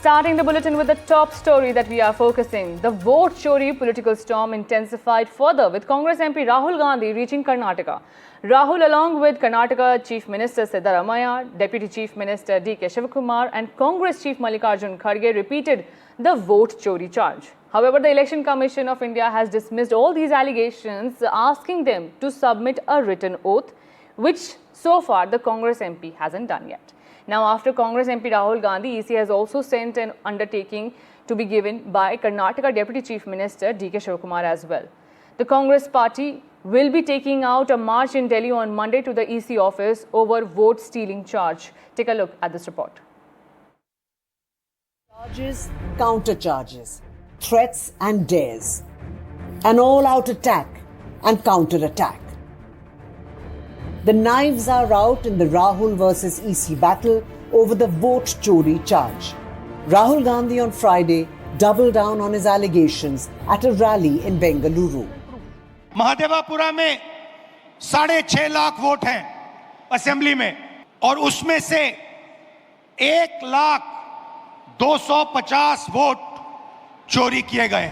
Starting the bulletin with the top story that we are focusing. The vote chori political storm intensified further with Congress MP Rahul Gandhi reaching Karnataka. Rahul, along with Karnataka Chief Minister Siddaramaiah, Deputy Chief Minister D.K. Shivakumar and Congress Chief Mallikarjun Kharge repeated the vote chori charge. However, the Election Commission of India has dismissed all these allegations, asking them to submit a written oath, which so far the Congress MP hasn't done yet. Now, after Congress MP Rahul Gandhi, EC has also sent an undertaking to be given by Karnataka Deputy Chief Minister D.K. Shivakumar as well. The Congress party will be taking out a march in Delhi on Monday to the EC office over vote stealing charge. Take a look at this report. Charges, counter charges, threats and dares. An all-out attack and counter-attack. The knives are out in the Rahul versus EC battle over the vote chori charge. Rahul Gandhi on Friday doubled down on his allegations at a rally in Bengaluru. Mahadevapura में 6.5 lakh vote हैं assembly में और उसमें से 1,250,000 vote चोरी किए गए।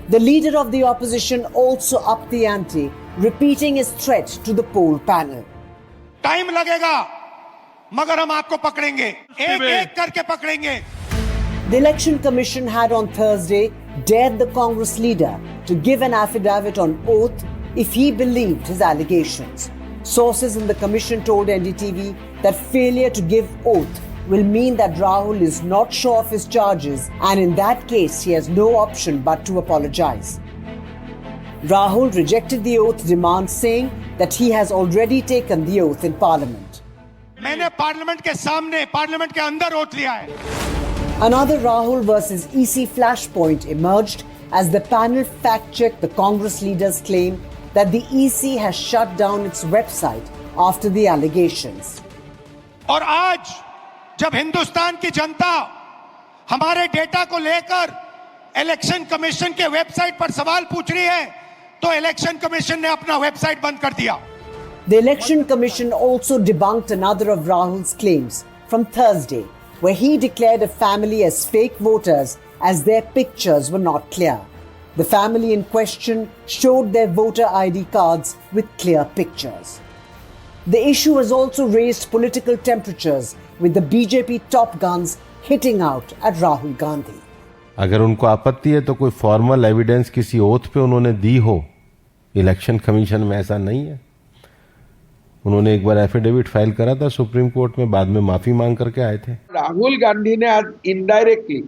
The leader of the opposition also upped the ante, repeating his threat to the poll panel. Time लगेगा मगर हम आपको पकड़ेंगे, एक-एक करके पकड़ेंगे। The Election Commission had on Thursday dared the Congress leader to give an affidavit on oath if he believed his allegations. Sources in the commission told NDTV that failure to give oath will mean that Rahul is not sure of his charges, and in that case he has no option but to apologize. Rahul rejected the oath demand, saying that he has already taken the oath in Parliament. मैंने parliament के सामने, parliament के अंदर oath लिया है। Another Rahul versus EC flashpoint emerged as the panel fact-checked the Congress leader's claim that the EC has shut down its website after the allegations. और आज जब हिंदुस्तान की जनता हमारे डेटा को लेकर इलेक्शन कमीशन के वेबसाइट पर सवाल पूछ रही है, तो इलेक्शन कमीशन ने अपना वेबसाइट बंद कर दिया। The Election Commission also debunked another of Rahul's claims from Thursday, where he declared a family as fake voters as their pictures were not clear. The family in question showed their voter ID cards with clear pictures. The issue has also raised political temperatures, with the BJP top guns hitting out at Rahul Gandhi. अगर उनको आपत्ति है तो कोई formal evidence किसी oath पे उन्होंने दी हो। इलेक्शन कमीशन में ऐसा नहीं है। उन्होंने एक बार एफिडेविट फाइल करा था सुप्रीम कोर्ट में, बाद में माफी मांग करके आए थे। राहुल गांधी ने आज इनडायरेक्टली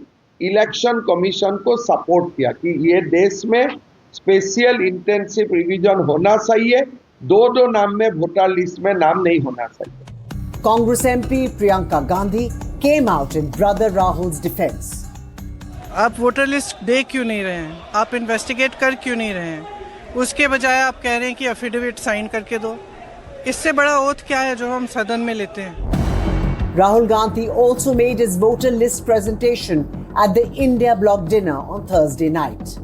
इलेक्शन कमीशन को सपोर्ट किया कि ये देश में स्पेशल इंटेंसिव रिवीजन होना चाहिए, दो नाम में वोटर लिस्ट में नाम नहीं होना चाहिए। Congress MP Priyanka Gandhi came out in brother Rahul's defense. आप वोटर लिस्ट दे क्यों नहीं रहे हैं? आप इन्वेस्टिगेट कर क्यों नहीं रहे हैं? उसके बजाय आप कह रहे हैं कि एफिडेविट साइन करके दो। इससे बड़ा ओथ क्या है जो हम सदन में लेते हैं? Rahul Gandhi also made his voter list presentation at the India Bloc dinner on Thursday night.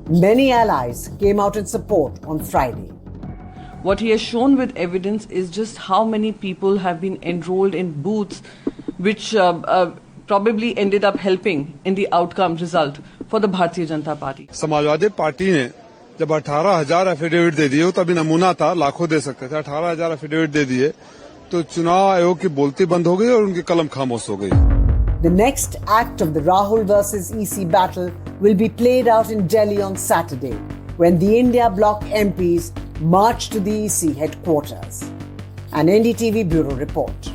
Many allies came out in support on Friday. What he has shown with evidence is just how many people have been enrolled in booths, which probably ended up helping in the outcome result for the Bharatiya Janata Party. Samajwadi party ने जब 18,000 affidavit दे दिए, तभी नमूना था, लाखों दे सकते थे। 18,000 affidavit दे दिए तो चुनाव आयोग की बोलती बंद हो गई और उनकी कलम खामोश हो गई। The next act of the Rahul versus EC battle will be played out in Delhi on Saturday, when the India Bloc MPs march to the EC headquarters. An NDTV Bureau report.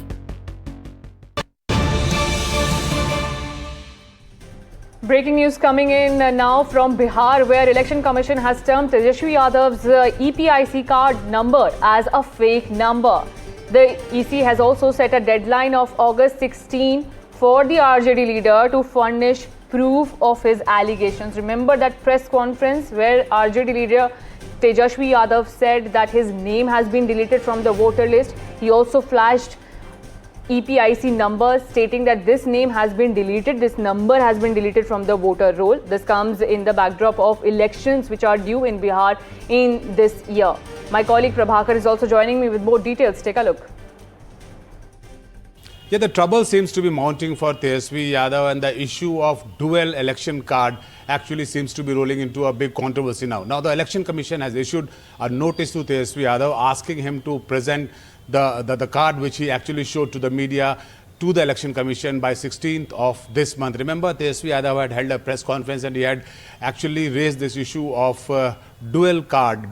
Breaking news coming in now from Bihar, where Election Commission has termed Tejashwi Yadav's EPIC card number as a fake number. The EC has also set a deadline of August 16 for the RJD leader to furnish proof of his allegations. Remember that press conference where RJD leader Tejashwi Yadav said that his name has been deleted from the voter list. He also flashed EPIC numbers stating that this name has been deleted, this number has been deleted from the voter roll. This comes in the backdrop of elections which are due in Bihar in this year. My colleague Prabhakar is also joining me with more details. Take a look. Yeah, the trouble seems to be mounting for Tejasvi Yadav, and the issue of dual election card actually seems to be rolling into a big controversy now. Now, the Election Commission has issued a notice to Tejasvi Yadav asking him to present the card which he actually showed to the media to the Election Commission by 16th of this month. Remember, Tejasvi Yadav had held a press conference and he had actually raised this issue of dual card,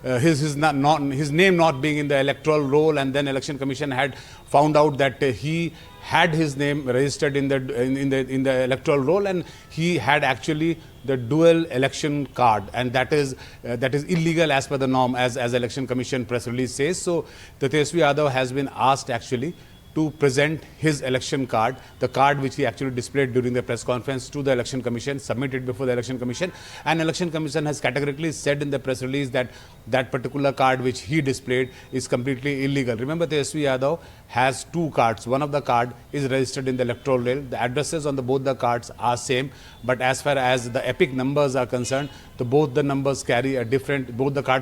his name not being in the electoral roll, and then Election Commission had found out that he had his name registered in the electoral roll, and he had actually the dual election card, and that is illegal as per the norm, as Election Commission press release says. So the Tejasvi Yadav has been asked actually to present his election card, the card which he actually displayed during the press conference, to the Election Commission, submitted before the Election Commission. And Election Commission has categorically said in the press release that that particular card which he displayed is completely illegal. Remember, Tejasvi Yadav has two cards. One of the card is registered in the electoral roll. The addresses on both the cards are same, but as far as the epic numbers are concerned, both the cards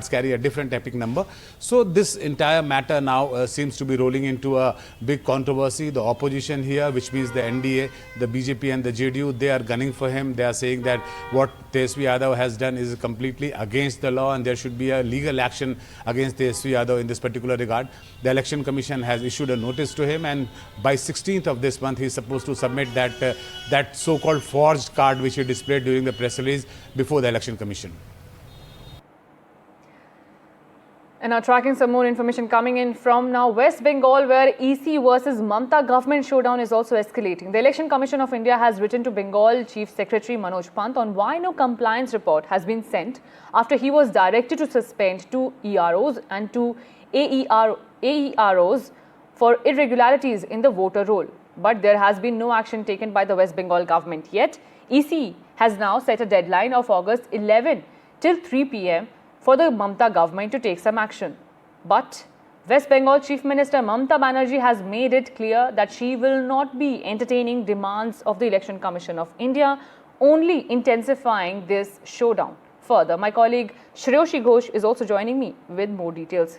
carry a different epic number. So this entire matter now seems to be rolling into a big controversy. The opposition here, which means the NDA, the BJP and the JDU, they are gunning for him. They are saying that what Tejasvi Yadav has done is completely against the law and there should be a legal action against Tejasvi Yadav in this particular regard. The Election Commission has issued a notice to him, and by 16th of this month he is supposed to submit that so-called forged card which he displayed during the press release before the Election Commission. And now tracking some more information coming in from now West Bengal, where EC versus Mamta government showdown is also escalating. The Election Commission of India has written to Bengal Chief Secretary Manoj Pant on why no compliance report has been sent after he was directed to suspend 2 EROs and 2 AEROs for irregularities in the voter roll. But there has been no action taken by the West Bengal government yet. EC has now set a deadline of August 11 till 3 p.m. for the Mamta government to take some action. But West Bengal Chief Minister Mamta Banerjee has made it clear that she will not be entertaining demands of the Election Commission of India, only intensifying this showdown. Further, my colleague Shreyoshi Ghosh is also joining me with more details.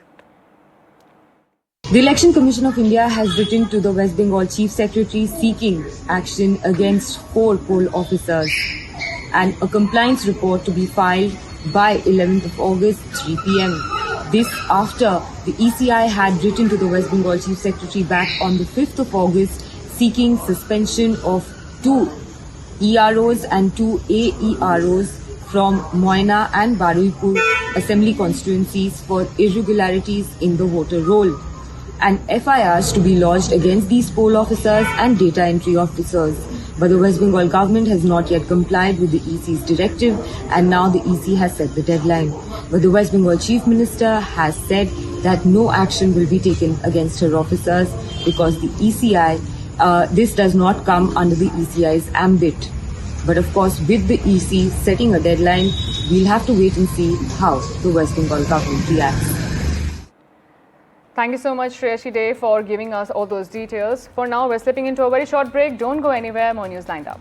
The Election Commission of India has written to the West Bengal Chief Secretary seeking action against 4 poll officers and a compliance report to be filed by 11th of August, 3 p.m. This after the ECI had written to the West Bengal Chief Secretary back on the 5th of August seeking suspension of 2 EROs and 2 AEROs from Moina and Baruipur assembly constituencies for irregularities in the voter roll, and FIRs to be lodged against these poll officers and data entry officers. But the West Bengal government has not yet complied with the EC's directive, and now the EC has set the deadline. But the West Bengal Chief Minister has said that no action will be taken against her officers because the ECI, this does not come under the ECI's ambit. But of course, with the EC setting a deadline, we'll have to wait and see how the West Bengal government reacts. Thank you so much, Shreyashi Day, for giving us all those details. For now, we're slipping into a very short break. Don't go anywhere. More news lined up.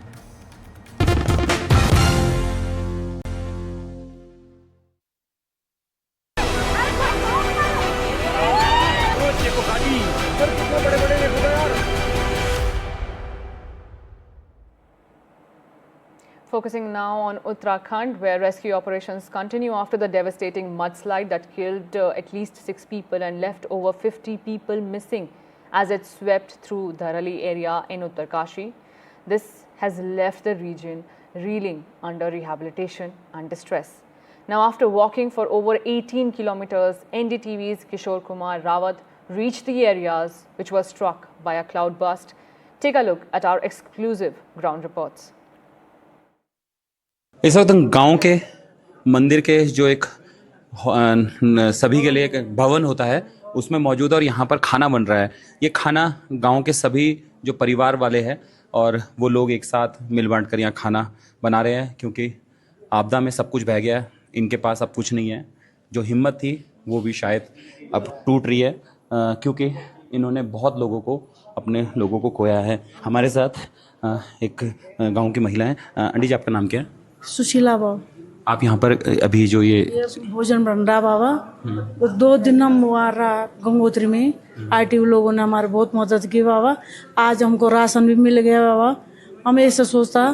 Focusing now on Uttarakhand, where rescue operations continue after the devastating mudslide that killed at least 6 people and left over 50 people missing as it swept through Dharali area in Uttarkashi. This has left the region reeling under rehabilitation and distress. Now, after walking for over 18 kilometers, NDTV's Kishore Kumar Rawat reached the areas which were struck by a cloudburst. Take a look at our exclusive ground reports. इस वक्त गांव के मंदिर के जो एक सभी के लिए एक भवन होता है उसमें मौजूद है और यहाँ पर खाना बन रहा है। ये खाना गांव के सभी जो परिवार वाले हैं और वो लोग एक साथ मिल बांट कर यहाँ खाना बना रहे हैं, क्योंकि आपदा में सब कुछ बह गया है, इनके पास अब कुछ नहीं है। जो हिम्मत थी वो भी शायद अब टूट रही है, क्योंकि इन्होंने बहुत लोगों को, अपने लोगों को खोया है। हमारे साथ एक गाँव की महिला है। आंटी जी, आपका नाम क्या है? सुशीला बाबू। आप यहाँ पर अभी जो ये भोजन बन रहा बाबा, वो 2 दिन हम वहाँ रहा गंगोत्री में। आईटी लोगों ने हमारी बहुत मदद की बाबा। आज हमको राशन भी मिल गया बाबा। हम ऐसे सोचता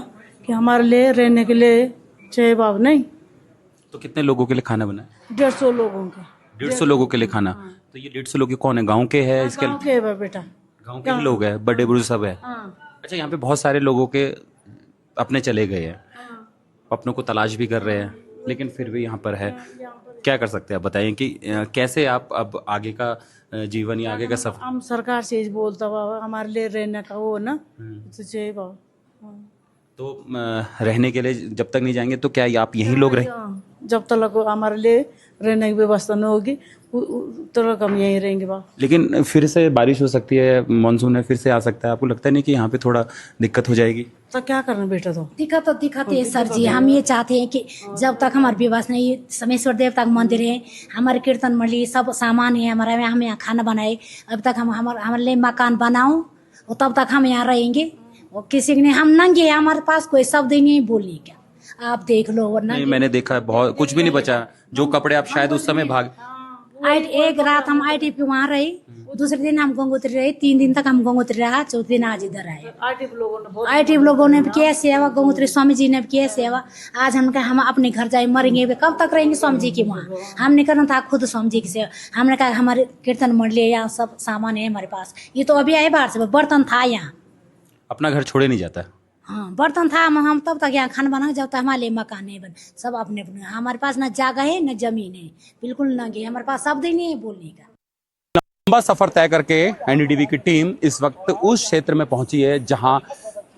कि हमारे लिए रहने के लिए चाहिए बाबा। नहीं तो कितने लोगों के लिए खाना बना है? 150 लोगों का। 150 लोगों के लिए खाना। तो ये 150 लोग कौन है? गांव के हैं? इसके गाँव के है बेटा, गांव के ही लोग हैं, बड़े बुजुर्ग सब है। अच्छा, यहाँ पे बहुत सारे लोगों के अपने चले गए हैं, अपनों को तलाश भी कर रहे हैं, लेकिन फिर भी यहाँ पर है। क्या कर सकते हैं आप बताइए कि कैसे आप अब आगे का जीवन या आगे का सफर? हम सरकार से ही बोलता बाबा, हमारे लिए रहने का वो ना तो चाहिए बाबा। तो रहने के लिए जब तक नहीं जाएंगे तो क्या आप यहीं लोग रहे? जब तक हमारे लिए रहने की व्यवस्था न होगी तब हम यहीं रहेंगे बाबा। लेकिन फिर से बारिश हो सकती है, मानसून है, फिर से आ सकता है। आपको लगता नहीं कि यहाँ पे थोड़ा दिक्कत हो जाएगी? तो क्या करना बेटा? तो दिक्कत है सर जी। हम ये चाहते हैं कि जब तक हमारी व्यवस्था नहीं, समेश्वर देवता का मंदिर है, हमारे कीर्तन मंडली सब सामान है हमारा, हम यहाँ खाना बनाए। अब तक हम हमारे लिए मकान बनाओ और तब तक हम यहाँ रहेंगे। और किसी ने हम नंगे, हमारे पास कोई शब्द ही नहीं बोलने का। आप देख लो वरना। नहीं, मैंने देखा है, बहुत कुछ भी नहीं बचा। जो कपड़े आप शायद उस समय भाग। एक रात हम ITP पे वहाँ रहे, दूसरे दिन हम गंगोत्री रहे, 3 दिन तक हम गंगोत्री रहा, चौथे दिन आज इधर आए। ITP लोगों ने भी किया सेवा, गंगोत्री स्वामी जी ने भी किया सेवा। आज हम अपने घर जाए, मरेंगे कब तक रहेंगे स्वामी जी के वहाँ? हमने करना था खुद स्वामी जी की सेवा। हमने कहा हमारे कीर्तन मंडली है, यहाँ सब सामान है हमारे पास। ये तो अभी आए बाहर से, बर्तन था यहाँ। अपना घर छोड़े नहीं जाता। हाँ, बर्तन था, हम तब तक यहाँ खाना बना, जब तक हमारे लिए मकान नहीं बन। सब अपने अपने, हमारे पास न जगह है न जमीन है, बिल्कुल नंगे, हमारे पास शब्द ही नहीं है बोलने का। लंबा सफर तय करके एनडीटीवी की टीम इस वक्त उस क्षेत्र में पहुंची है जहां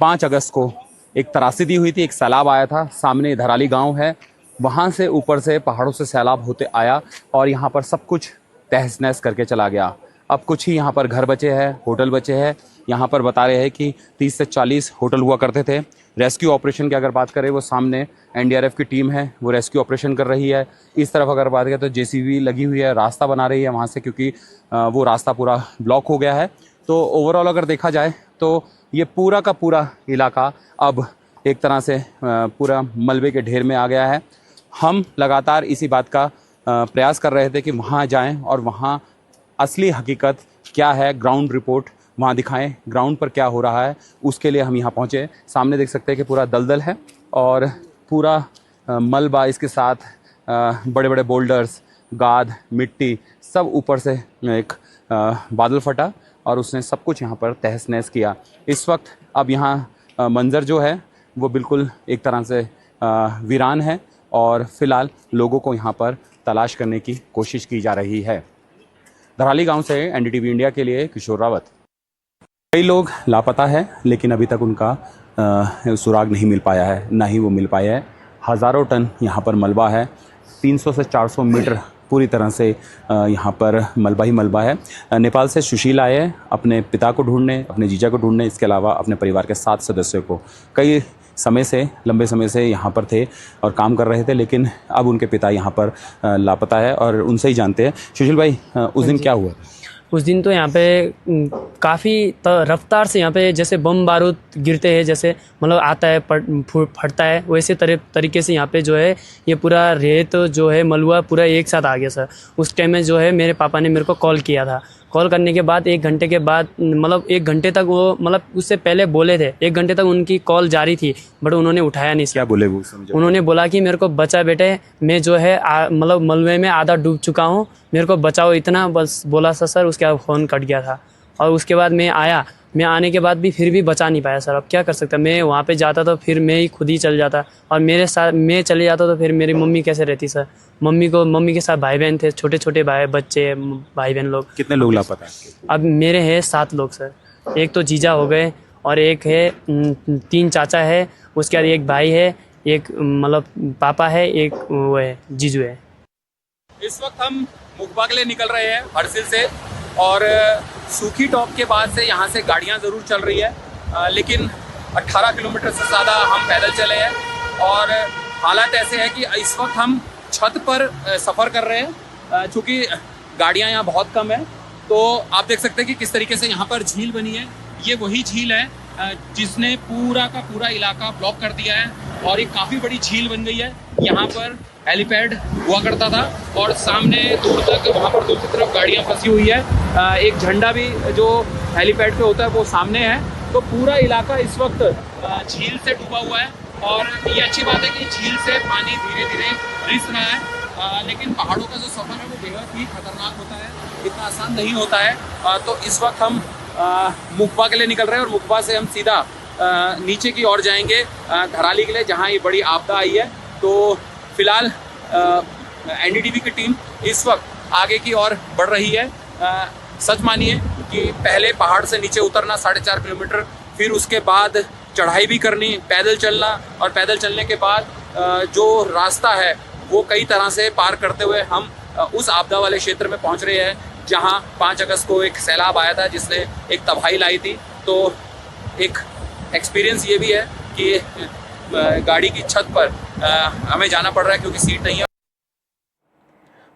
5 अगस्त को एक त्रासदी हुई थी, एक सैलाब आया था। सामने धराली गांव है, वहां से ऊपर से पहाड़ों से सैलाब होते आया और यहाँ पर सब कुछ तहस नहस करके चला गया। अब कुछ ही यहाँ पर घर बचे हैं, होटल बचे हैं। यहाँ पर बता रहे हैं कि 30 से 40 होटल हुआ करते थे। रेस्क्यू ऑपरेशन की अगर बात करें, वो सामने एनडीआरएफ की टीम है, वो रेस्क्यू ऑपरेशन कर रही है। इस तरफ अगर बात करें तो जेसीबी लगी हुई है, रास्ता बना रही है वहाँ से, क्योंकि वो रास्ता पूरा ब्लॉक हो गया है। तो ओवरऑल अगर देखा जाए तो ये पूरा का पूरा इलाका अब एक तरह से पूरा मलबे के ढेर में आ गया है। हम लगातार इसी बात का प्रयास कर रहे थे कि वहाँ जाएँ और वहाँ असली हकीकत क्या है, ग्राउंड रिपोर्ट वहाँ दिखाएं, ग्राउंड पर क्या हो रहा है। उसके लिए हम यहाँ पहुँचे। सामने देख सकते हैं कि पूरा दलदल है और पूरा मलबा, इसके साथ बड़े बड़े बोल्डर्स, गाद, मिट्टी, सब ऊपर से एक बादल फटा और उसने सब कुछ यहाँ पर तहस नहस किया। इस वक्त अब यहाँ मंज़र जो है वो बिल्कुल एक तरह से वीरान है और फिलहाल लोगों को यहाँ पर तलाश करने की कोशिश की जा रही है। धराली गांव से एनडीटीवी इंडिया के लिए किशोर रावत। कई लोग लापता है, लेकिन अभी तक उनका सुराग नहीं मिल पाया है, ना ही वो मिल पाया है। हज़ारों टन यहाँ पर मलबा है, 300 से 400 मीटर पूरी तरह से यहाँ पर मलबा ही मलबा है। नेपाल से सुशील आए हैं अपने पिता को ढूंढने, अपने जीजा को ढूंढने, इसके अलावा अपने परिवार के 7 सदस्यों को। कई समय से, लंबे समय से यहाँ पर थे और काम कर रहे थे, लेकिन अब उनके पिता यहाँ पर लापता है और उनसे ही जानते हैं। सुशील भाई, उस दिन क्या हुआ? उस दिन तो यहाँ पे काफ़ी रफ्तार से यहाँ पे जैसे बम बारूद गिरते हैं, जैसे मतलब आता है फटता है, वैसे तरीके से यहाँ पे जो है ये पूरा रेत जो है मलबा पूरा एक साथ आ गया सर। उस टाइम में जो है मेरे पापा ने मेरे को कॉल किया था। कॉल करने के बाद 1 घंटे के बाद, मतलब 1 घंटे तक वो, मतलब उससे पहले बोले थे 1 घंटे तक उनकी कॉल जारी थी, बट उन्होंने उठाया नहीं। क्या बोले वो? उन्होंने बोला कि मेरे को बचा बेटे, मैं जो है मतलब मलबे में आधा डूब चुका हूँ, मेरे को बचाओ, इतना बस बोला सर। उसके बाद फ़ोन कट गया था और उसके बाद मैं आया, मैं आने के बाद भी फिर भी बचा नहीं पाया सर। अब क्या कर सकता, मैं वहाँ पे जाता तो फिर मैं ही खुद ही चल जाता, और मेरे साथ मैं चले जाता तो फिर मेरी मम्मी कैसे रहती सर। मम्मी के साथ भाई बहन थे, छोटे छोटे बच्चे भाई बहन लोग। कितने लोग लापता है? अब मेरे हैं 7 लोग सर। एक तो जीजा हो गए और एक है 3 चाचा है, उसके बाद एक भाई है, एक मतलब पापा है, एक वो है जीजू है। इस वक्त हम मुखबागले निकल रहे हैं हरसिल से और सूखी टॉप के बाद से यहाँ से गाड़ियाँ ज़रूर चल रही है, लेकिन 18 किलोमीटर से ज़्यादा हम पैदल चले हैं और हालात ऐसे है कि इस वक्त हम छत पर सफ़र कर रहे हैं। चूँकि गाड़ियाँ यहाँ बहुत कम है, तो आप देख सकते हैं कि किस तरीके से यहाँ पर झील बनी है। ये वही झील है जिसने पूरा का पूरा इलाका ब्लॉक कर दिया है और एक काफ़ी बड़ी झील बन गई है। यहाँ पर हेलीपैड हुआ करता था और सामने दूर तक वहाँ पर दूसरी तरफ गाड़ियाँ फंसी हुई है। एक झंडा भी जो हेलीपैड पे होता है वो सामने है। तो पूरा इलाका इस वक्त झील से डूबा हुआ है और ये अच्छी बात है कि झील से पानी धीरे धीरे रिस रहा है। लेकिन पहाड़ों का जो सफ़र है वो बेहद ही खतरनाक होता है, इतना आसान नहीं होता है। तो इस वक्त हम मुकबा के लिए निकल रहे हैं और मुकबा से हम सीधा नीचे की ओर जाएंगे धराली के लिए, जहाँ ये बड़ी आपदा आई है। तो फिलहाल एनडीटीवी की टीम इस वक्त आगे की ओर बढ़ रही है। सच मानिए कि पहले पहाड़ से नीचे उतरना 4.5 किलोमीटर, फिर उसके बाद चढ़ाई भी करनी, पैदल चलना, और पैदल चलने के बाद जो रास्ता है वो कई तरह से पार करते हुए हम उस आपदा वाले क्षेत्र में पहुंच रहे हैं जहां 5 अगस्त को एक सैलाब आया था जिसने एक तबाही लाई थी। तो एक एक्सपीरियंस ये भी है कि गाड़ी की छत पर हमें जाना पड़ रहा है क्योंकि सीट नहीं है।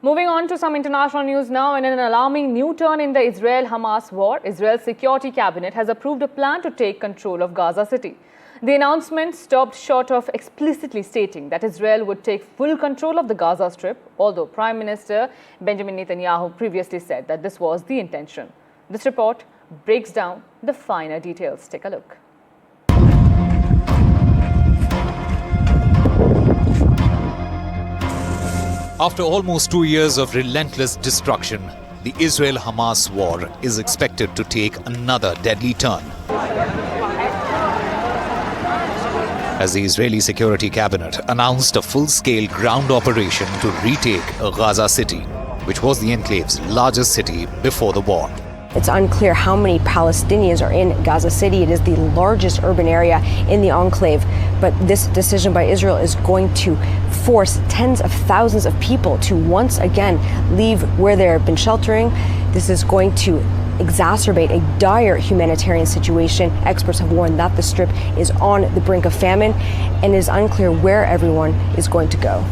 Moving on to some international news now. In an alarming new turn in the Israel-Hamas war, Israel's security cabinet has approved a plan to take control of Gaza City. The announcement stopped short of explicitly stating that Israel would take full control of the Gaza Strip, although Prime Minister Benjamin Netanyahu previously said that this was the intention. This report breaks down the finer details. Take a look. After almost 2 years of relentless destruction, the Israel-Hamas war is expected to take another deadly turn. As the Israeli Security Cabinet announced a full-scale ground operation to retake Gaza City, which was the enclave's largest city before the war. It's unclear how many Palestinians are in Gaza City. It is the largest urban area in the enclave. But this decision by Israel is going to force tens of thousands of people to once again leave where they have been sheltering. This is going to exacerbate a dire humanitarian situation. Experts have warned that the Strip is on the brink of famine, and it is unclear where everyone is going to go.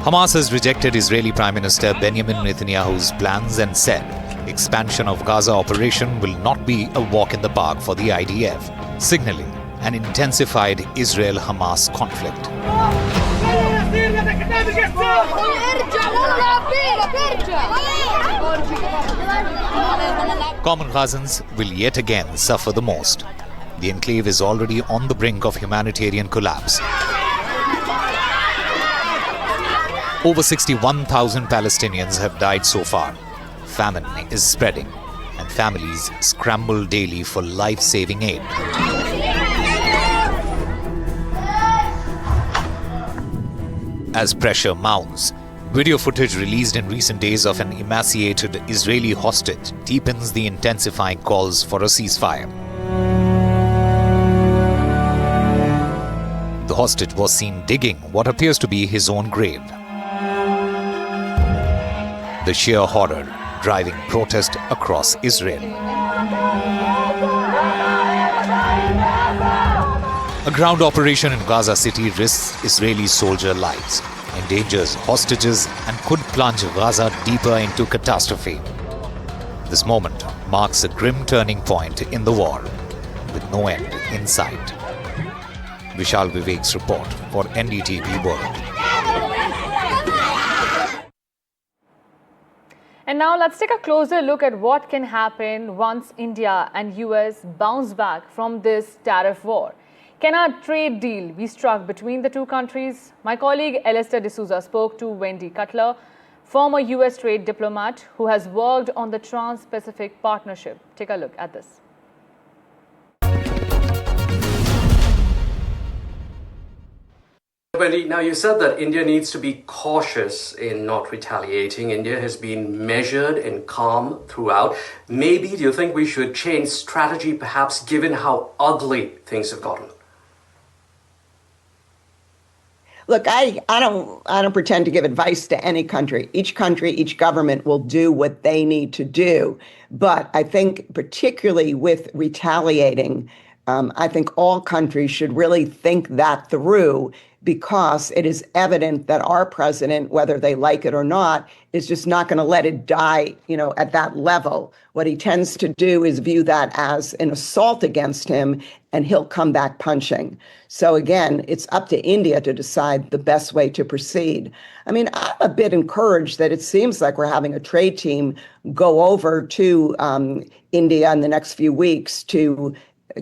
Hamas has rejected Israeli Prime Minister Benjamin Netanyahu's plans and said expansion of Gaza operation will not be a walk in the park for the IDF, signaling an intensified Israel-Hamas conflict. Common Gazans will yet again suffer the most. The enclave is already on the brink of humanitarian collapse. Over 61,000 Palestinians have died so far. Famine is spreading, and families scramble daily for life-saving aid. As pressure mounts, video footage released in recent days of an emaciated Israeli hostage deepens the intensifying calls for a ceasefire. The hostage was seen digging what appears to be his own grave. The sheer horror driving protest across Israel. A ground operation in Gaza City risks Israeli soldier lives, endangers hostages, and could plunge Gaza deeper into catastrophe. This moment marks a grim turning point in the war, with no end in sight. Vishal Vivek's report for NDTV World. And now let's take a closer look at what can happen once India and US bounce back from this tariff war. Can a trade deal be struck between the two countries? My colleague Alistair D'Souza spoke to Wendy Cutler, former US trade diplomat who has worked on the Trans-Pacific Partnership. Take a look at this. Wendy, now you said that India needs to be cautious in not retaliating. India has been measured and calm throughout. Maybe do you think we should change strategy perhaps given how ugly things have gotten? Look, I don't pretend to give advice to any country. Each country, each government will do what they need to do. But I think particularly with retaliating, I think all countries should really think that through, because it is evident that our president, whether they like it or not, is just not going to let it die, at that level. What he tends to do is view that as an assault against him, and he'll come back punching. So again, it's up to India to decide the best way to proceed. I mean, I'm a bit encouraged that it seems like we're having a trade team go over to India in the next few weeks to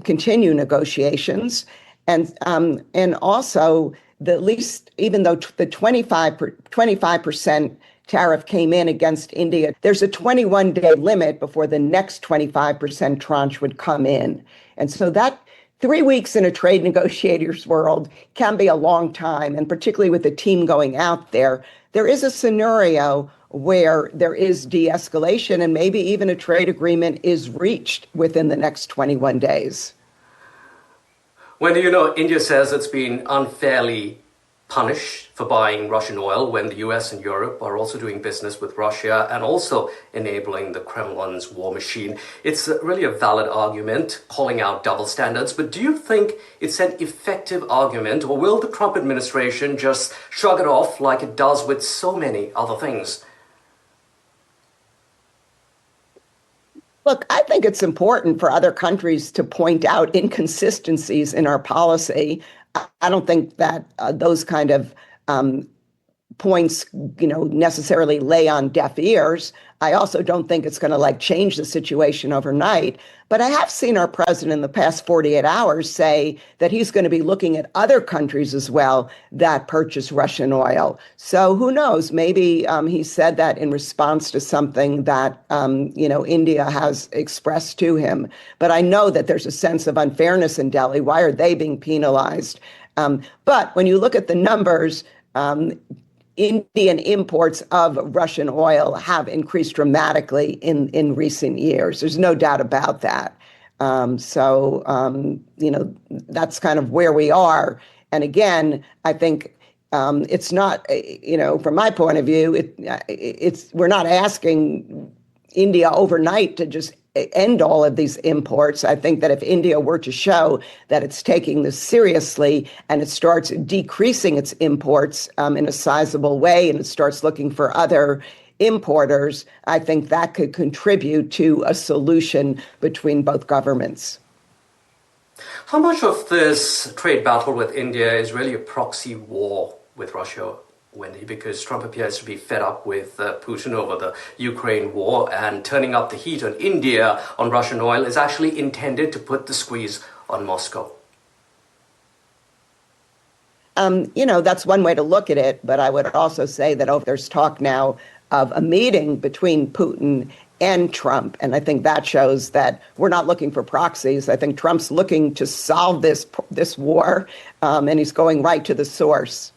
continue negotiations. And also, at least, even though the 25% tariff came in against India, there's a 21-day limit before the next 25% tranche would come in. And so that 3 weeks in a trade negotiator's world can be a long time. And particularly with the team going out there, there is a scenario where there is de-escalation and maybe even a trade agreement is reached within the next 21 days. When India says it's been unfairly punished for buying Russian oil when the US and Europe are also doing business with Russia and also enabling the Kremlin's war machine. It's really a valid argument calling out double standards, but do you think it's an effective argument, or will the Trump administration just shrug it off like it does with so many other things? Look, I think it's important for other countries to point out inconsistencies in our policy. I don't think that those kind of points, necessarily lay on deaf ears. I also don't think it's going to change the situation overnight. But I have seen our president in the past 48 hours say that he's going to be looking at other countries as well that purchase Russian oil. So who knows? Maybe he said that in response to something that, India has expressed to him. But I know that there's a sense of unfairness in Delhi. Why are they being penalized? But when you look at the numbers, Indian imports of Russian oil have increased dramatically in recent years. There's no doubt about that. That's kind of where we are. And again, I think it's not, from my point of view, we're not asking India overnight to just end all of these imports. I think that if India were to show that it's taking this seriously and it starts decreasing its imports in a sizable way, and it starts looking for other importers, I think that could contribute to a solution between both governments. How much of this trade battle with India is really a proxy war with Russia, Wendy? Because Trump appears to be fed up with Putin over the Ukraine war, and turning up the heat on India on Russian oil is actually intended to put the squeeze on Moscow. That's one way to look at it. But I would also say that there's talk now of a meeting between Putin and Trump. And I think that shows that we're not looking for proxies. I think Trump's looking to solve this war, and he's going right to the source.